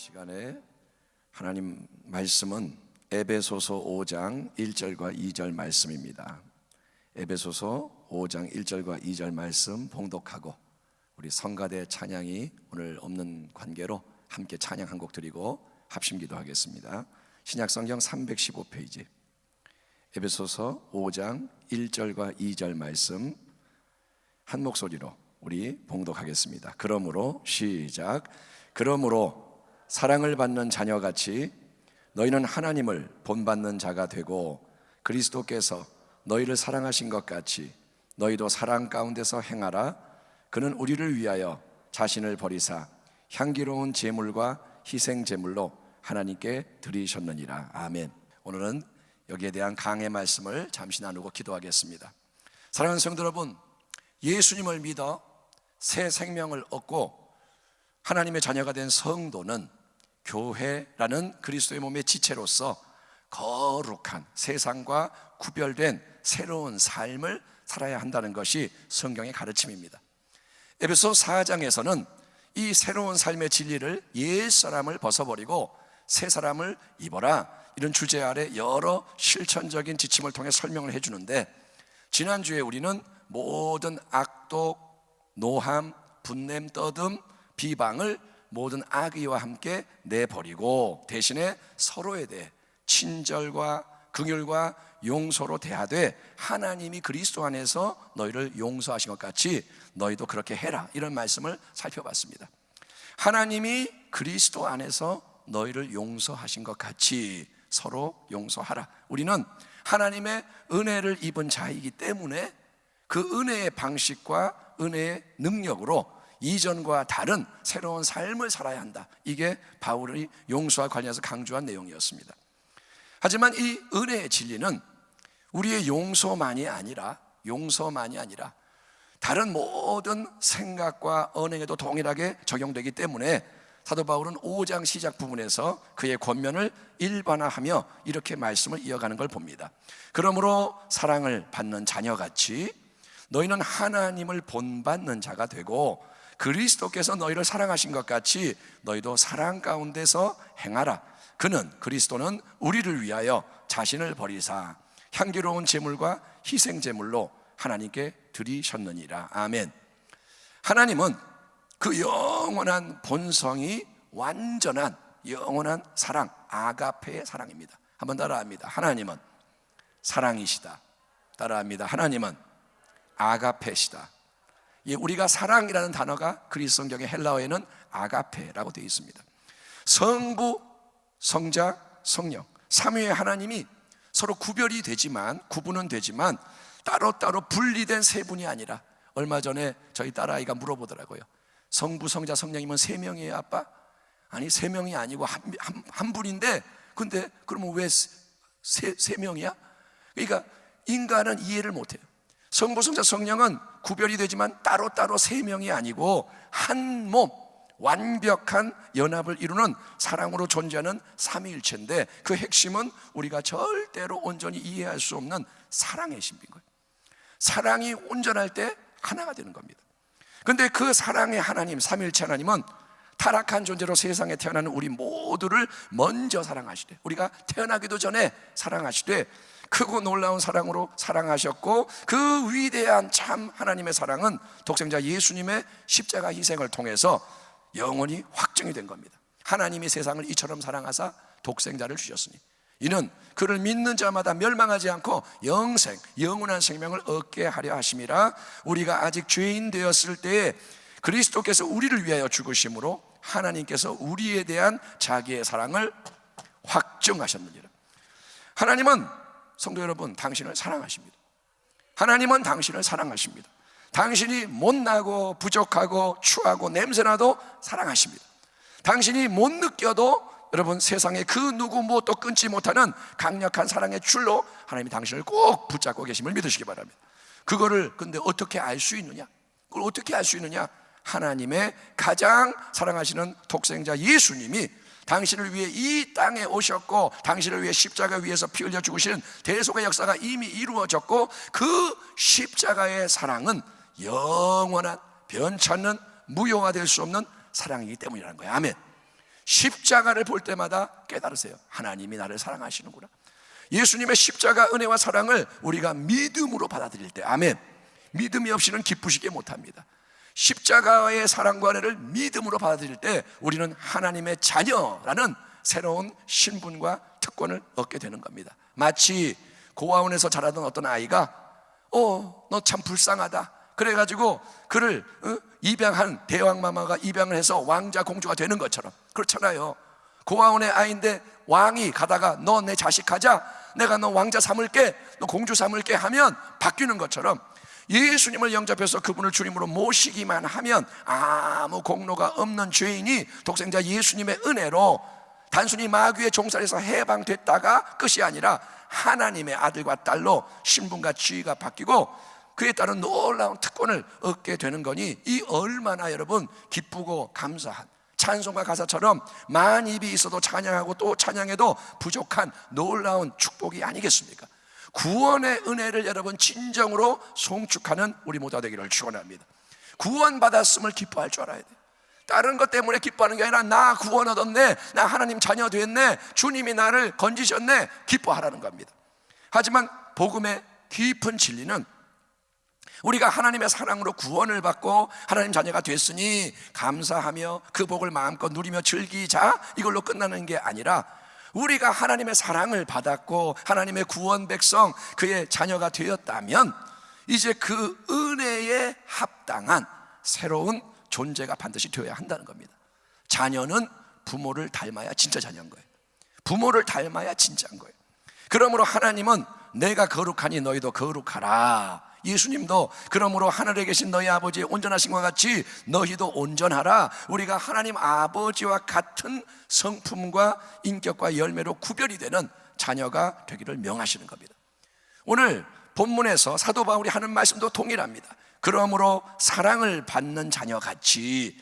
시간에 하나님 말씀은 에베소서 5장 1절과 2절 말씀입니다. 에베소서 5장 1절과 2절 말씀 봉독하고 우리 성가대 찬양이 오늘 없는 관계로 함께 찬양 한 곡 드리고 합심기도 하겠습니다. 신약성경 315페이지 에베소서 5장 1절과 2절 말씀 한 목소리로 우리 봉독하겠습니다. 그러므로 시작. 그러므로 사랑을 받는 자녀같이 너희는 하나님을 본받는 자가 되고 그리스도께서 너희를 사랑하신 것 같이 너희도 사랑 가운데서 행하라. 그는 우리를 위하여 자신을 버리사 향기로운 제물과 희생 제물로 하나님께 드리셨느니라. 아멘. 오늘은 여기에 대한 강의 말씀을 잠시 나누고 기도하겠습니다. 사랑하는 성도 여러분, 예수님을 믿어 새 생명을 얻고 하나님의 자녀가 된 성도는 교회라는 그리스도의 몸의 지체로서 거룩한 세상과 구별된 새로운 삶을 살아야 한다는 것이 성경의 가르침입니다. 에베소 4장에서는 이 새로운 삶의 진리를 옛사람을 벗어버리고 새 사람을 입어라, 이런 주제 아래 여러 실천적인 지침을 통해 설명을 해주는데, 지난주에 우리는 모든 악독, 노함, 분냄, 떠듬, 비방을 모든 악의와 함께 내버리고 대신에 서로에 대해 친절과 긍휼과 용서로 대하되 하나님이 그리스도 안에서 너희를 용서하신 것 같이 너희도 그렇게 해라, 이런 말씀을 살펴봤습니다. 하나님이 그리스도 안에서 너희를 용서하신 것 같이 서로 용서하라. 우리는 하나님의 은혜를 입은 자이기 때문에 그 은혜의 방식과 은혜의 능력으로 이전과 다른 새로운 삶을 살아야 한다. 이게 바울이 용서와 관련해서 강조한 내용이었습니다. 하지만 이 은혜의 진리는 우리의 용서만이 아니라 다른 모든 생각과 언행에도 동일하게 적용되기 때문에 사도 바울은 5장 시작 부분에서 그의 권면을 일반화하며 이렇게 말씀을 이어가는 걸 봅니다. 그러므로 사랑을 받는 자녀같이 너희는 하나님을 본받는 자가 되고 그리스도께서 너희를 사랑하신 것 같이 너희도 사랑 가운데서 행하라. 그리스도는 우리를 위하여 자신을 버리사 향기로운 제물과 희생 제물로 하나님께 드리셨느니라. 아멘. 하나님은 그 영원한 본성이 완전한 영원한 사랑, 아가페의 사랑입니다. 한번 따라합니다. 하나님은 사랑이시다. 따라합니다. 하나님은 아가페시다. 우리가 사랑이라는 단어가 그리스 성경의 헬라어에는 아가페라고 되어 있습니다. 성부, 성자, 성령, 삼위의 하나님이 서로 구분은 되지만 따로따로 분리된 세 분이 아니라, 얼마 전에 저희 딸아이가 물어보더라고요. 성부, 성자, 성령이면 세 명이에요, 아빠? 아니, 세 명이 아니고 한 분인데, 근데 그러면 왜 세 명이야? 그러니까 인간은 이해를 못해요. 성부, 성자, 성령은 구별이 되지만 따로따로 세 명이 아니고 한 몸, 완벽한 연합을 이루는 사랑으로 존재하는 삼위일체인데, 그 핵심은 우리가 절대로 온전히 이해할 수 없는 사랑의 신비인 거예요. 사랑이 온전할 때 하나가 되는 겁니다. 그런데 그 사랑의 하나님, 삼위일체 하나님은 타락한 존재로 세상에 태어나는 우리 모두를 먼저 사랑하시되, 우리가 태어나기도 전에 사랑하시되 크고 놀라운 사랑으로 사랑하셨고, 그 위대한 참 하나님의 사랑은 독생자 예수님의 십자가 희생을 통해서 영원히 확증이 된 겁니다. 하나님이 세상을 이처럼 사랑하사 독생자를 주셨으니 이는 그를 믿는 자마다 멸망하지 않고 영원한 생명을 얻게 하려 하심이라. 우리가 아직 죄인 되었을 때에 그리스도께서 우리를 위하여 죽으심으로 하나님께서 우리에 대한 자기의 사랑을 확증하셨느니라. 하나님은, 성도 여러분, 당신을 사랑하십니다. 하나님은 당신을 사랑하십니다. 당신이 못나고 부족하고 추하고 냄새나도 사랑하십니다. 당신이 못 느껴도 여러분, 세상에 그 누구 무엇도 끊지 못하는 강력한 사랑의 줄로 하나님이 당신을 꼭 붙잡고 계심을 믿으시기 바랍니다. 그거를 근데 어떻게 알 수 있느냐? 그걸 어떻게 알 수 있느냐? 하나님의 가장 사랑하시는 독생자 예수님이 당신을 위해 이 땅에 오셨고 당신을 위해 십자가 위에서 피 흘려 죽으시는 대속의 역사가 이미 이루어졌고, 그 십자가의 사랑은 영원한 변찮는 무효화될 수 없는 사랑이기 때문이라는 거예요. 아멘. 십자가를 볼 때마다 깨달으세요. 하나님이 나를 사랑하시는구나. 예수님의 십자가 은혜와 사랑을 우리가 믿음으로 받아들일 때, 아멘, 믿음이 없이는 기쁘시게 못합니다. 십자가의 사랑과 은혜를 믿음으로 받아들일 때 우리는 하나님의 자녀라는 새로운 신분과 특권을 얻게 되는 겁니다. 마치 고아원에서 자라던 어떤 아이가 너 참 불쌍하다 그래가지고 그를 입양한 대왕마마가 입양을 해서 왕자 공주가 되는 것처럼, 그렇잖아요. 고아원의 아이인데 왕이 가다가 너 내 자식 하자, 내가 너 왕자 삼을게, 너 공주 삼을게 하면 바뀌는 것처럼, 예수님을 영접해서 그분을 주님으로 모시기만 하면 아무 공로가 없는 죄인이 독생자 예수님의 은혜로 단순히 마귀의 종살에서 해방됐다가 끝이 아니라 하나님의 아들과 딸로 신분과 지위가 바뀌고 그에 따른 놀라운 특권을 얻게 되는 거니, 이 얼마나 여러분 기쁘고 감사한, 찬송가 가사처럼 만 입이 있어도 찬양하고 또 찬양해도 부족한 놀라운 축복이 아니겠습니까? 구원의 은혜를 여러분 진정으로 송축하는 우리 모두가 되기를 축원합니다. 구원받았음을 기뻐할 줄 알아야 돼요. 다른 것 때문에 기뻐하는 게 아니라 나 구원 얻었네, 나 하나님 자녀 됐네, 주님이 나를 건지셨네, 기뻐하라는 겁니다. 하지만 복음의 깊은 진리는 우리가 하나님의 사랑으로 구원을 받고 하나님 자녀가 됐으니 감사하며 그 복을 마음껏 누리며 즐기자, 이걸로 끝나는 게 아니라 우리가 하나님의 사랑을 받았고 하나님의 구원 백성, 그의 자녀가 되었다면 이제 그 은혜에 합당한 새로운 존재가 반드시 되어야 한다는 겁니다. 자녀는 부모를 닮아야 진짜 자녀인 거예요. 부모를 닮아야 진짜인 거예요. 그러므로 하나님은 내가 거룩하니 너희도 거룩하라. 예수님도 그러므로 하늘에 계신 너희 아버지의 온전하신 것 같이 너희도 온전하라. 우리가 하나님 아버지와 같은 성품과 인격과 열매로 구별이 되는 자녀가 되기를 명하시는 겁니다. 오늘 본문에서 사도 바울이 하는 말씀도 동일합니다. 그러므로 사랑을 받는 자녀같이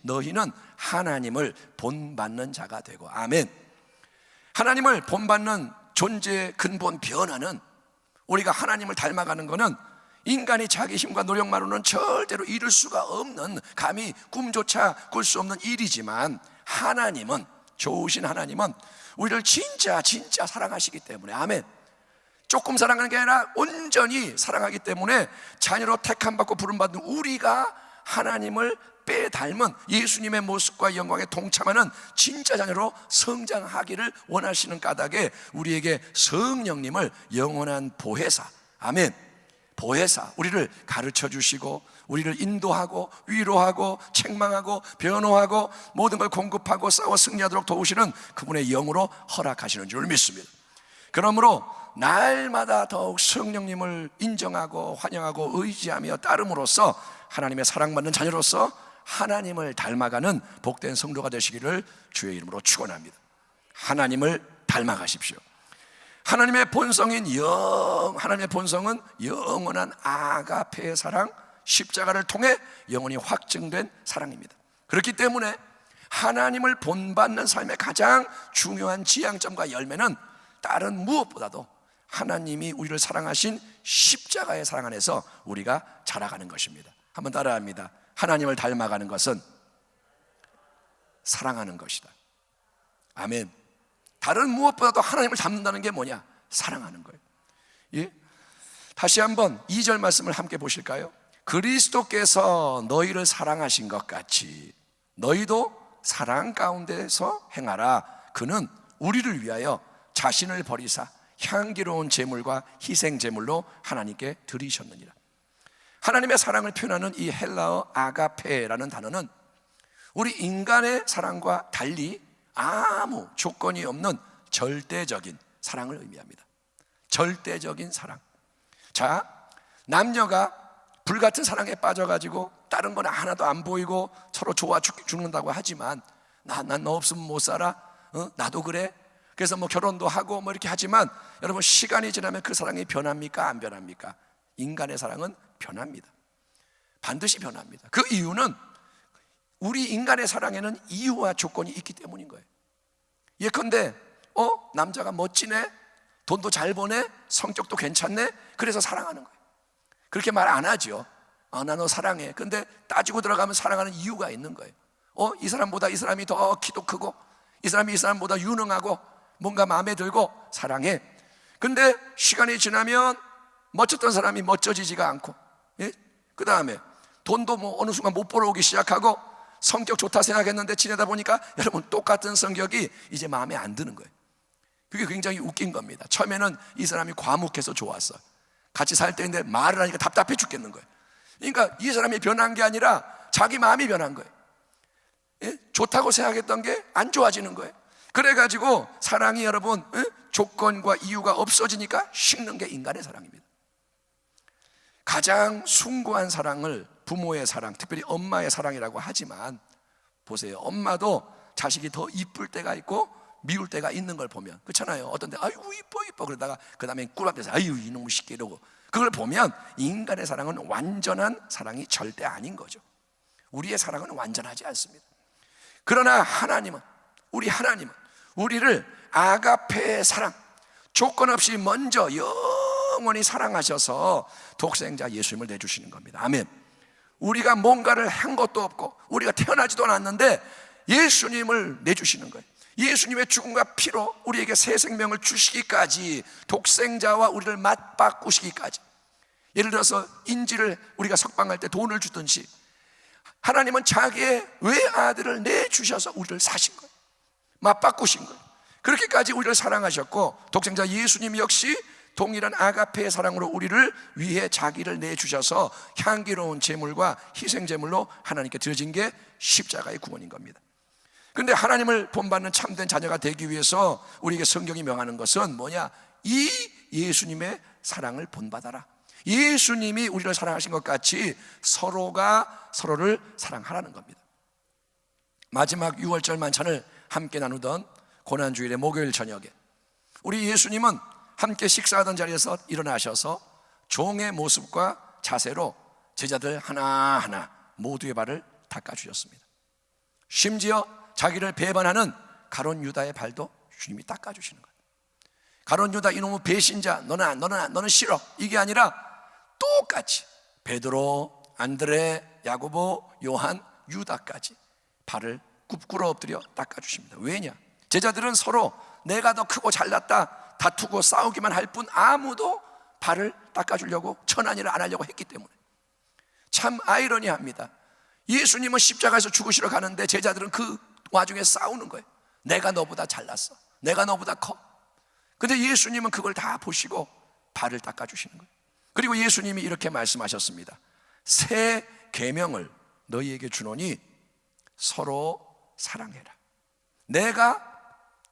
너희는 하나님을 본받는 자가 되고, 아멘. 하나님을 본받는 존재의 근본 변화는, 우리가 하나님을 닮아가는 것은 인간이 자기 힘과 노력만으로는 절대로 이룰 수가 없는, 감히 꿈조차 꿀 수 없는 일이지만, 하나님은, 좋으신 하나님은 우리를 진짜 사랑하시기 때문에, 아멘, 조금 사랑하는 게 아니라 온전히 사랑하기 때문에 자녀로 택함받고 부름받은 우리가 하나님을 빼닮은 예수님의 모습과 영광에 동참하는 진짜 자녀로 성장하기를 원하시는 까닭에 우리에게 성령님을 영원한 보혜사, 아멘, 보혜사, 우리를 가르쳐 주시고 우리를 인도하고 위로하고 책망하고 변호하고 모든 걸 공급하고 싸워 승리하도록 도우시는 그분의 영으로 허락하시는 줄 믿습니다. 그러므로 날마다 더욱 성령님을 인정하고 환영하고 의지하며 따름으로써 하나님의 사랑받는 자녀로서 하나님을 닮아가는 복된 성도가 되시기를 주의 이름으로 축원합니다. 하나님을 닮아가십시오. 하나님의 본성은 영원한 아가페의 사랑, 십자가를 통해 영원히 확증된 사랑입니다. 그렇기 때문에 하나님을 본받는 삶의 가장 중요한 지향점과 열매는 다른 무엇보다도 하나님이 우리를 사랑하신 십자가의 사랑 안에서 우리가 자라가는 것입니다. 한번 따라합니다. 하나님을 닮아가는 것은 사랑하는 것이다. 아멘. 다른 무엇보다도 하나님을 닮는다는 게 뭐냐? 사랑하는 거예요. 예? 다시 한번 2절 말씀을 함께 보실까요? 그리스도께서 너희를 사랑하신 것 같이 너희도 사랑 가운데서 행하라. 그는 우리를 위하여 자신을 버리사 향기로운 제물과 희생 제물로 하나님께 드리셨느니라. 하나님의 사랑을 표현하는 이 헬라어 아가페라는 단어는 우리 인간의 사랑과 달리 아무 조건이 없는 절대적인 사랑을 의미합니다. 절대적인 사랑. 자, 남녀가 불같은 사랑에 빠져가지고 다른 건 하나도 안 보이고 서로 좋아 죽는다고 하지만 난 너 없으면 못 살아, 나도 그래, 그래서 뭐 결혼도 하고 뭐 이렇게 하지만 여러분, 시간이 지나면 그 사랑이 변합니까? 안 변합니까? 인간의 사랑은 변합니다. 반드시 변합니다. 그 이유는 우리 인간의 사랑에는 이유와 조건이 있기 때문인 거예요. 예컨대 남자가 멋지네, 돈도 잘 버네, 성격도 괜찮네, 그래서 사랑하는 거예요. 그렇게 말 안 하죠. 나 너 사랑해. 근데 따지고 들어가면 사랑하는 이유가 있는 거예요. 이 사람보다 이 사람이 더 키도 크고 이 사람이 이 사람보다 유능하고 뭔가 마음에 들고 사랑해. 근데 시간이 지나면 멋졌던 사람이 멋져지지가 않고, 그 다음에 돈도 뭐 어느 순간 못 벌어오기 시작하고 성격 좋다 생각했는데 지내다 보니까 여러분 똑같은 성격이 이제 마음에 안 드는 거예요. 그게 굉장히 웃긴 겁니다. 처음에는 이 사람이 과묵해서 좋았어. 같이 살 때인데 말을 하니까 답답해 죽겠는 거예요. 그러니까 이 사람이 변한 게 아니라 자기 마음이 변한 거예요. 좋다고 생각했던 게 안 좋아지는 거예요. 그래가지고 사랑이 여러분 조건과 이유가 없어지니까 식는 게 인간의 사랑입니다. 가장 숭고한 사랑을 부모의 사랑, 특별히 엄마의 사랑이라고 하지만 보세요, 엄마도 자식이 더 이쁠 때가 있고 미울 때가 있는 걸 보면 그렇잖아요. 어떤 데 아이고 이뻐 그러다가 그 다음에 꿀앞에서 아유 이놈의 새끼 이러고, 그걸 보면 인간의 사랑은 완전한 사랑이 절대 아닌 거죠. 우리의 사랑은 완전하지 않습니다. 그러나 하나님은 우리를 아가페의 사랑, 조건 없이 먼저 영원히 사랑하셔서 독생자 예수님을 내주시는 겁니다. 아멘. 우리가 뭔가를 한 것도 없고 우리가 태어나지도 않았는데 예수님을 내주시는 거예요. 예수님의 죽음과 피로 우리에게 새 생명을 주시기까지, 독생자와 우리를 맞바꾸시기까지. 예를 들어서 인지를 우리가 석방할 때 돈을 주든지 하나님은 자기의 외아들을 내주셔서 우리를 사신 거예요. 맞바꾸신 거예요. 그렇게까지 우리를 사랑하셨고, 독생자 예수님 역시 동일한 아가페의 사랑으로 우리를 위해 자기를 내주셔서 향기로운 제물과 희생제물로 하나님께 드려진 게 십자가의 구원인 겁니다. 그런데 하나님을 본받는 참된 자녀가 되기 위해서 우리에게 성경이 명하는 것은 뭐냐? 이 예수님의 사랑을 본받아라. 예수님이 우리를 사랑하신 것 같이 서로가 서로를 사랑하라는 겁니다. 마지막 6월절 만찬을 함께 나누던 고난주일의 목요일 저녁에 우리 예수님은 함께 식사하던 자리에서 일어나셔서 종의 모습과 자세로 제자들 하나하나 모두의 발을 닦아주셨습니다. 심지어 자기를 배반하는 가룟 유다의 발도 주님이 닦아주시는 거예요. 가룟 유다 이놈의 배신자, 너는 싫어, 이게 아니라 똑같이 베드로, 안드레, 야고보, 요한, 유다까지 발을 굽꾸러 엎드려 닦아주십니다. 왜냐? 제자들은 서로 내가 더 크고 잘났다 다투고 싸우기만 할 뿐 아무도 발을 닦아주려고 천한 일을 안 하려고 했기 때문에. 참 아이러니합니다. 예수님은 십자가에서 죽으시러 가는데 제자들은 그 와중에 싸우는 거예요. 내가 너보다 잘났어, 내가 너보다 커. 근데 예수님은 그걸 다 보시고 발을 닦아주시는 거예요. 그리고 예수님이 이렇게 말씀하셨습니다. 새 계명을 너희에게 주노니 서로 사랑해라. 내가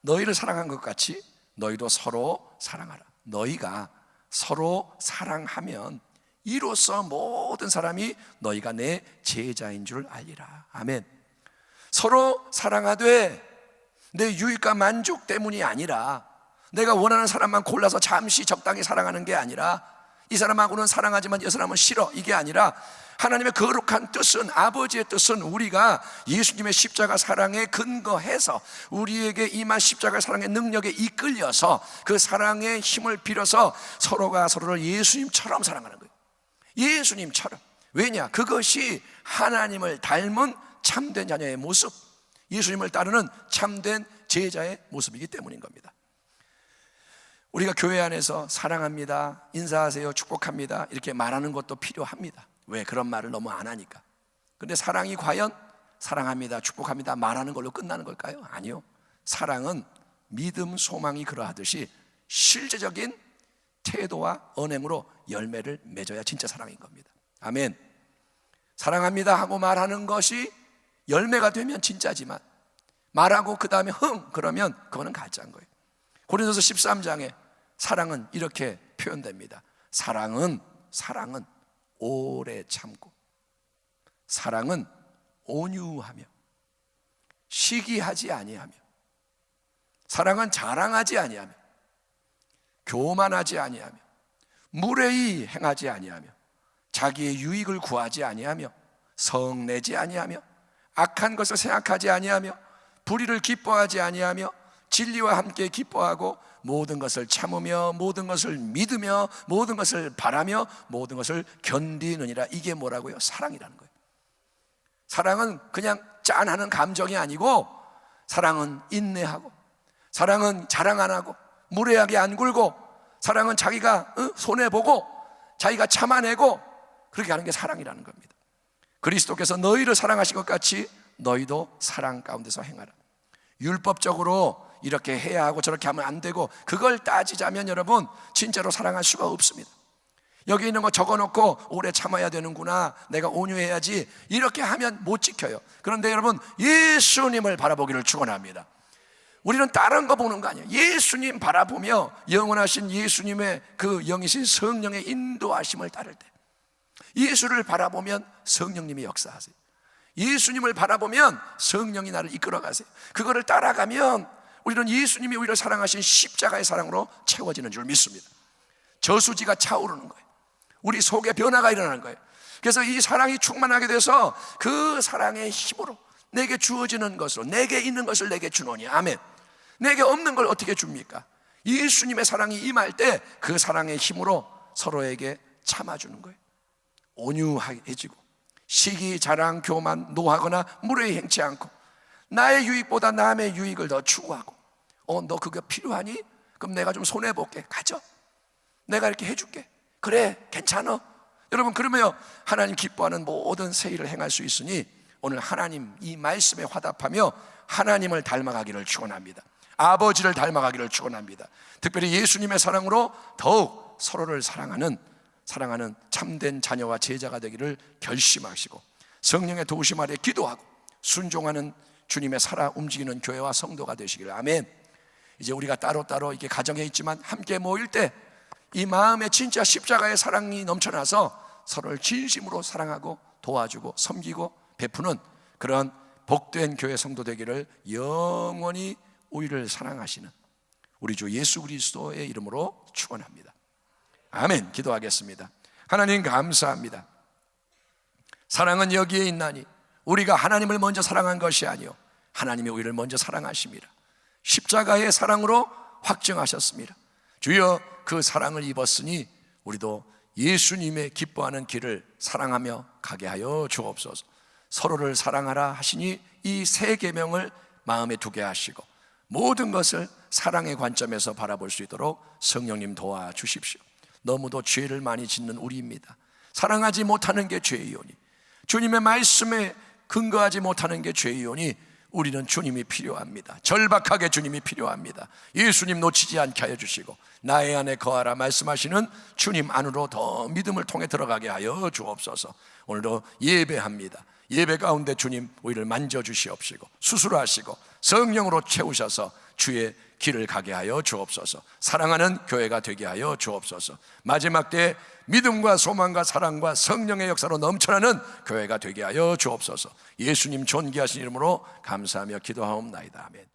너희를 사랑한 것 같이 너희도 서로 사랑하라. 너희가 서로 사랑하면 이로써 모든 사람이 너희가 내 제자인 줄 알리라. 아멘. 서로 사랑하되 내 유익과 만족 때문이 아니라, 내가 원하는 사람만 골라서 잠시 적당히 사랑하는 게 아니라, 이 사람하고는 사랑하지만 이 사람은 싫어, 이게 아니라 하나님의 거룩한 뜻은, 아버지의 뜻은 우리가 예수님의 십자가 사랑에 근거해서 우리에게 임한 십자가 사랑의 능력에 이끌려서 그 사랑의 힘을 빌어서 서로가 서로를 예수님처럼 사랑하는 거예요. 예수님처럼. 왜냐? 그것이 하나님을 닮은 참된 자녀의 모습, 예수님을 따르는 참된 제자의 모습이기 때문인 겁니다. 우리가 교회 안에서 사랑합니다, 인사하세요, 축복합니다 이렇게 말하는 것도 필요합니다. 왜? 그런 말을 너무 안 하니까. 근데 사랑이 과연 사랑합니다, 축복합니다 말하는 걸로 끝나는 걸까요? 아니요. 사랑은 믿음, 소망이 그러하듯이 실제적인 태도와 언행으로 열매를 맺어야 진짜 사랑인 겁니다. 아멘. 사랑합니다 하고 말하는 것이 열매가 되면 진짜지만, 말하고 그 다음에 그러면 그거는 가짜인 거예요. 고린도서 13장에 사랑은 이렇게 표현됩니다. 사랑은 오래 참고, 사랑은 온유하며 시기하지 아니하며, 사랑은 자랑하지 아니하며 교만하지 아니하며 무례히 행하지 아니하며 자기의 유익을 구하지 아니하며 성내지 아니하며 악한 것을 생각하지 아니하며 불의를 기뻐하지 아니하며 진리와 함께 기뻐하고 모든 것을 참으며 모든 것을 믿으며 모든 것을 바라며 모든 것을 견디느니라. 이게 뭐라고요? 사랑이라는 거예요. 사랑은 그냥 짠하는 감정이 아니고, 사랑은 인내하고, 사랑은 자랑 안 하고, 무례하게 안 굴고, 사랑은 자기가 손해보고 자기가 참아내고, 그렇게 하는 게 사랑이라는 겁니다. 그리스도께서 너희를 사랑하신 것 같이 너희도 사랑 가운데서 행하라. 율법적으로 이렇게 해야 하고 저렇게 하면 안 되고, 그걸 따지자면 여러분 진짜로 사랑할 수가 없습니다. 여기 있는 거 적어놓고 오래 참아야 되는구나, 내가 온유해야지, 이렇게 하면 못 지켜요. 그런데 여러분, 예수님을 바라보기를 축원합니다. 우리는 다른 거 보는 거 아니에요. 예수님 바라보며 영원하신 예수님의 그 영이신 성령의 인도하심을 따를 때, 예수를 바라보면 성령님이 역사하세요. 예수님을 바라보면 성령이 나를 이끌어 가세요. 그거를 따라가면 우리는 예수님이 우리를 사랑하신 십자가의 사랑으로 채워지는 줄 믿습니다. 저수지가 차오르는 거예요. 우리 속에 변화가 일어나는 거예요. 그래서 이 사랑이 충만하게 돼서 그 사랑의 힘으로 내게 주어지는 것으로, 내게 있는 것을 내게 주노니, 아멘. 내게 없는 걸 어떻게 줍니까? 예수님의 사랑이 임할 때 그 사랑의 힘으로 서로에게 참아주는 거예요. 온유해지고, 시기, 자랑, 교만, 노하거나 무례히 행치 않고, 나의 유익보다 남의 유익을 더 추구하고, 너 그거 필요하니? 그럼 내가 좀 손해볼게. 가져. 내가 이렇게 해줄게. 그래, 괜찮아. 여러분, 그러면 하나님 기뻐하는 모든 새 일을 행할 수 있으니 오늘 하나님 이 말씀에 화답하며 하나님을 닮아가기를 축원합니다. 아버지를 닮아가기를 축원합니다. 특별히 예수님의 사랑으로 더욱 서로를 사랑하는 참된 자녀와 제자가 되기를 결심하시고, 성령의 도우심 아래 기도하고 순종하는 주님의 살아 움직이는 교회와 성도가 되시기를. 아멘. 이제 우리가 따로따로 이렇게 가정에 있지만 함께 모일 때 이 마음에 진짜 십자가의 사랑이 넘쳐나서 서로를 진심으로 사랑하고 도와주고 섬기고 베푸는 그런 복된 교회 성도 되기를 영원히 우리를 사랑하시는 우리 주 예수 그리스도의 이름으로 축원합니다. 아멘. 기도하겠습니다. 하나님 감사합니다. 사랑은 여기에 있나니 우리가 하나님을 먼저 사랑한 것이 아니요 하나님이 우리를 먼저 사랑하십니다. 십자가의 사랑으로 확증하셨습니다. 주여, 그 사랑을 입었으니 우리도 예수님의 기뻐하는 길을 사랑하며 가게 하여 주옵소서. 서로를 사랑하라 하시니 이 세 계명을 마음에 두게 하시고 모든 것을 사랑의 관점에서 바라볼 수 있도록 성령님 도와주십시오. 너무도 죄를 많이 짓는 우리입니다. 사랑하지 못하는 게 죄이오니, 주님의 말씀에 근거하지 못하는 게 죄이오니 우리는 주님이 필요합니다. 절박하게 주님이 필요합니다. 예수님 놓치지 않게 하여 주시고 나의 안에 거하라 말씀하시는 주님 안으로 더 믿음을 통해 들어가게 하여 주옵소서. 오늘도 예배합니다. 예배 가운데 주님 우리를 만져주시옵시고 수술하시고 성령으로 채우셔서 주의 길을 가게 하여 주옵소서. 사랑하는 교회가 되게 하여 주옵소서. 마지막 때에 믿음과 소망과 사랑과 성령의 역사로 넘쳐나는 교회가 되게 하여 주옵소서. 예수님 존귀하신 이름으로 감사하며 기도하옵나이다. 아멘.